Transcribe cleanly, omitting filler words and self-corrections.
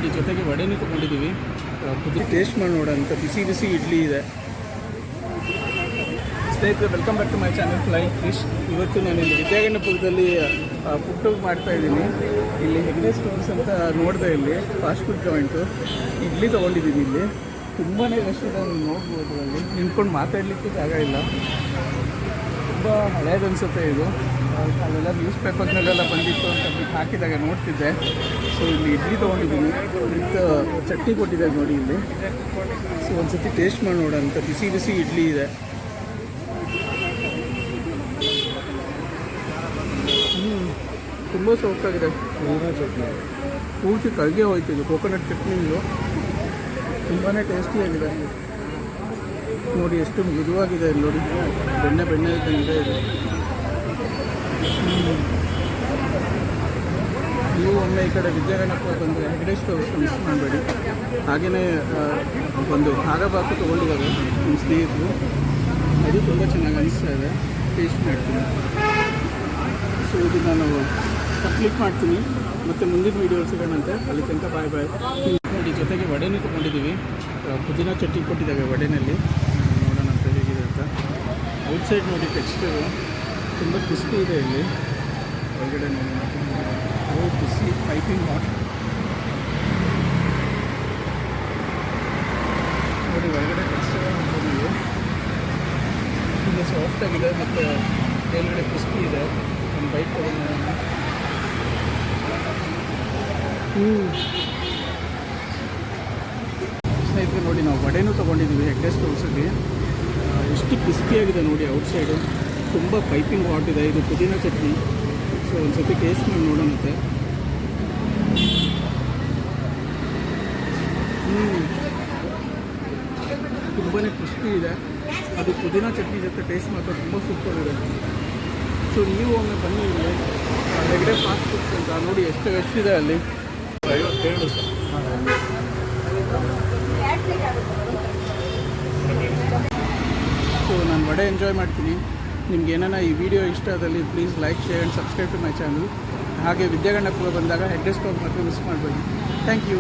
ನೋಡಿ, ಜೊತೆಗೆ ವಡೆನೂ ತೊಗೊಂಡಿದ್ದೀವಿ. ಟೇಸ್ಟ್ ಮಾಡಿ ನೋಡೋಂಥ ಬಿಸಿ ಬಿಸಿ ಇಡ್ಲಿ ಇದೆ. ಸ್ನೇಹಿತರೆ, welcome back to my channel Flying Fish. ಇವತ್ತು ನಾನು ಇಲ್ಲಿ ವಿದ್ಯಾಗಣಪುರದಲ್ಲಿ ಫುಡ್ ಮಾಡ್ತಾ ಇದ್ದೀನಿ. ಇಲ್ಲಿ ಹೆಗ್ಡೆ ಸ್ಟೋರ್ಸ್ ಅಂತ ನೋಡಿದೆ. ಇಲ್ಲಿ ಫಾಸ್ಟ್ ಫುಡ್ ಜಾಯಿಂಟು ಇಡ್ಲಿ ತೊಗೊಂಡಿದ್ದೀನಿ. ಇಲ್ಲಿ ತುಂಬಾ ರಶ್ ಇದೆ, ನೋಡ್ಬೋದು. ಅಲ್ಲಿ ನಿಂತ್ಕೊಂಡು ಮಾತಾಡಲಿಕ್ಕೆ ಜಾಗ ಇಲ್ಲ. ತುಂಬ ಹಳೇದನ್ಸುತ್ತೆ ಇದು. ಅಲ್ಲೆಲ್ಲ ನ್ಯೂಸ್ ಪೇಪರ್ನಲ್ಲೆಲ್ಲ ಬಂದಿತ್ತು ಅಂತ ಹಾಕಿದಾಗ ನೋಡ್ತಿದ್ದೆ. ಸೊ ಇಲ್ಲಿ ಇಡ್ಲಿ ತೊಗೊಂಡಿದ್ದೀನಿ ವಿತ್ ಚಟ್ನಿ ಕೊಟ್ಟಿದ್ದಾರೆ ನೋಡಿ ಇಲ್ಲಿ. ಸೊ ಒಂದು ಸತಿ ಟೇಸ್ಟ್ ಮಾಡಿ ನೋಡೋಂಥ ಬಿಸಿ ಬಿಸಿ ಇಡ್ಲಿ ಇದೆ. ತುಂಬ ಸಾಫ್ಟಾಗಿದೆ. ಚಟ್ನಿ ಪೂರ್ತಿ ಕರಗೆ ಹೋಯ್ತಿದ್ದು. ಕೋಕೋನಟ್ ಚಟ್ನಿದು ತುಂಬಾ ಟೇಸ್ಟಿಯಾಗಿದೆ ನೋಡಿ. ಎಷ್ಟು ಮೃದುವಾಗಿದೆ ನೋಡಿ. ಬೆಣ್ಣೆ ಇದ್ದಂಗಿದೆ ಇದು. ನೀವು ಒಮ್ಮೆ ಈ ಕಡೆ ವಿದ್ಯಾಗಣಪುರ ಬಂದರೆ ಹೆಗ್ಡೆ ಸ್ಟೋರ್ಸ್ ಮಿಸ್ ಮಾಡಬೇಡಿ. ಹಾಗೆಯೇ ಒಂದು ಖಾರಬಾತು ತೊಗೊಂಡಿದ್ದಾರೆ ನಿಮ್ಮ ಸ್ನೇಹಿತರು. ಅದು ತುಂಬ ಚೆನ್ನಾಗಿ ಅನಿಸ್ತಾ ಇದೆ. ಟೇಸ್ಟ್ ಮಾಡ್ತೀನಿ. ಸೊ ಇದು ನಾನು ಕಂಪ್ಲೀಟ್ ಮಾಡ್ತೀನಿ. ಮತ್ತು ಮುಂದಿನ ವೀಡಿಯೋ ಸಿಗೋಣಂತೆ. ಅಲ್ಲಿ ತನಕ ಬಾಯ್ ಬಾಯ್. ನೋಡಿ, ಜೊತೆಗೆ ವಡೆನೂ ತೊಗೊಂಡಿದ್ದೀವಿ. ಪುದೀನ ಚಟ್ನಿ ಕೊಟ್ಟಿದ್ದಾವೆ ವಡೆನಲ್ಲಿ. ನೋಡೋಣ ಅಂತ ಹೇಗಿದೆ ಅಂತ. ಔಟ್ಸೈಡ್ ನೋಡಿ ಟೆಕ್ಸ್ಚರು ತುಂಬ ಕ್ರಿಸ್ಪಿ ಇದೆ. ಇಲ್ಲಿ ಹೊರಗಡೆ ನೋಡಿ ಬಿಸಿ ಪೈಪಿಂಗ್ ಹಾಟ್ ನೋಡಿ. ಹೊರಗಡೆ ಟೆಕ್ಸ್ಚರ್ ನೋಡ್ಬೋದು. ತುಂಬ ಸಾಫ್ಟಾಗಿದೆ ಮತ್ತು ಮೇಲ್ಗಡೆ ಕ್ರಿಸ್ಪಿ ಇದೆ. ಒಂದು ಬೈಕ್ ತೊಗೊಂಡು ಸ್ನೇಹಿತರೆ ನೋಡಿ, ನಾವು ವಡೆನೂ ತೊಗೊಂಡಿದ್ದೀವಿ ಹೆಗ್ಡೆ ಸ್ಟೋರ್ಸಲ್ಲಿ. ಎಷ್ಟು ಕ್ರಿಸ್ಪಿಯಾಗಿದೆ ನೋಡಿ ಔಟ್ಸೈಡು. ತುಂಬ ಪೈಪಿಂಗ್ ಹಾಟ್ ಇದೆ. ಇದು ಪುದೀನ ಚಟ್ನಿ. ಸೊ ಒಂದು ಸತಿ ಟೇಸ್ಟ್ ಮಾಡಿ ನೋಡೋಣಂತೆ. ತುಂಬಾ ಕ್ರಿಸ್ಪಿ ಇದೆ. ಅದು ಪುದೀನ ಚಟ್ನಿ ಜೊತೆ ಟೇಸ್ಟ್ ಮಾತ್ರ ತುಂಬ ಸೂಪರ್ ಇದೆ. ಸೊ ನೀವು ಒಮ್ಮೆ ಬನ್ನಿ ಇಲ್ಲಿ ಹೆಗ್ಡೆ ಫಾಸ್ಟ್ ಫುಡ್ಸ್ ಅಂತ ನೋಡಿ. ಎಷ್ಟು ಎಷ್ಟಿದೆ ಅಲ್ಲಿ. 52 ಸರ್. ಸೊ ನಾನು ವಡೆ ಎಂಜಾಯ್ ಮಾಡ್ತೀನಿ. ನಿಮ್ಗೆ ಏನಾರ ಈ ವಿಡಿಯೋ ಇಷ್ಟ ಆದಲ್ಲಿ please like, share and subscribe to my channel. ಹಾಗೆ ವಿದ್ಯಾಗಣಪುರ ಬಂದಾಗ ಹೆಗ್ಡೆ ಸ್ಟೋರ್ ಮಾತ್ರ ಮಿಸ್ ಮಾಡಬೇಡಿ. Thank you.